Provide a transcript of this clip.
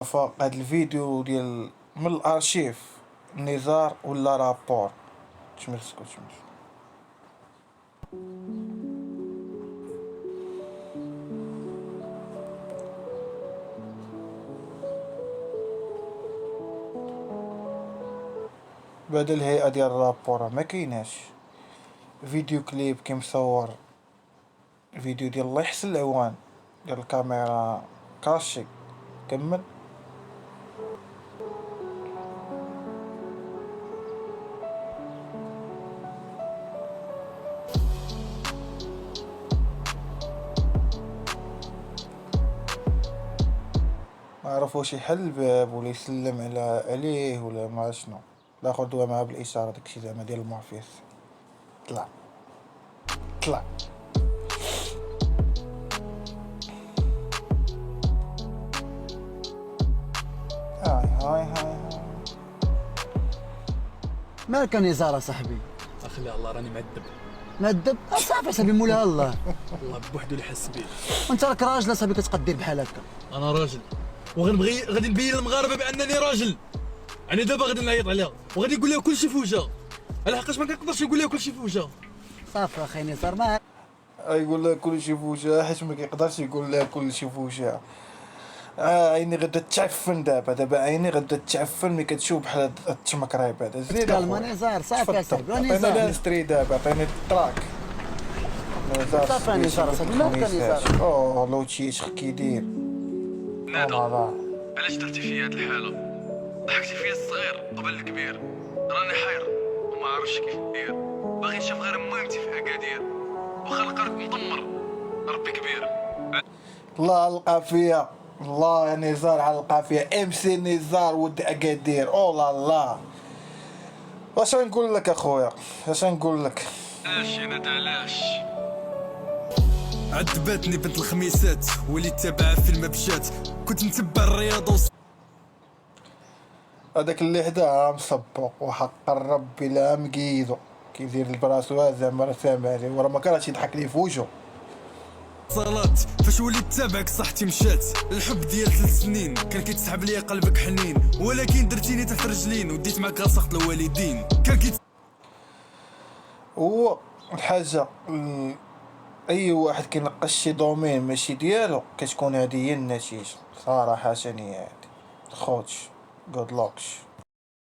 فهاد الفيديو ديال من الارشيف نزار ولا رابور. تمسكو بعد الهيئة ديال الرابور ما كايناش فيديو كليب كي مصور فيديو ديال الله يحسن العوان ديال الكاميرا كاشي. كمل. ما عرف واش يحل الباب ولا يسلم عليه ولا ما شنو. الاخر دوا معاه بالاشاره داكشي زعما ديال المافيس. طلع هاي مالك نزار صاحبي؟ اخلي الله راني مادب صافي صاحبي مولاها الله. الله بوحدو اللي حس بيه. وانت راك راجل صاحبي كتقدر بحال هكا. انا راجل غادي نبين للمغاربه بانني راجل. يعني دابا غادي نعيط عليها وغادي نقول لها كلشي في وجهها، على حقاش ما كنقدرش نقول لها كلشي في وجهها. صافي اخي نزار ما يقول لها كلشي في وجهها حيت ما كيقدرش يقول لها كلشي في وجهها. عيني غدا تعفن دابا عيني غدا تعفن ملي كتشوف بحال هاد التمكريب هذا. زيد كلمة نزار صافي اصاحبي عطينا نزار نستري دابا عطيني التراك. صافي نزار صاحبي مالك نزار؟ اوه لوتشيش كي داير نادا علاش درتي فيا هاد الحالة؟ ضحكتي فيا الصغير قبل الكبير. راني حير وما عرفتش كيف ندير. باغي نشوف غير مهمتي في اكادير واخا القرد مدمر ربي كبير. الله على القافية. الله يا نزار على القافية. ام سي نزار ود اكادير. او لا لا واش نقول لك اخويا واش نقول لك. علاش يا نادا علاش؟ عذبتني بنت الخميسات ولي تابعه في المبشات. كنت نتبع الرياضه هذاك اللي حداه مصبو وحق ربي لا مقيدو كيدير البراسوات زعما سامع عليه وراه ما كرهش يضحك ليه في وجهه. صالات فاش وليت تابعك صحتي مشات. الحب ديال 3 سنين كان كيتسحب ليا قلبك حنين، ولكن درتيني تحت رجلين وديت معاك راسخت الوالدين. كان هو الحاجه اي واحد كينقش شي دومين ماشي ديالو كتكون هذه هي النتيجه صراحه. هادي خوتش good luck.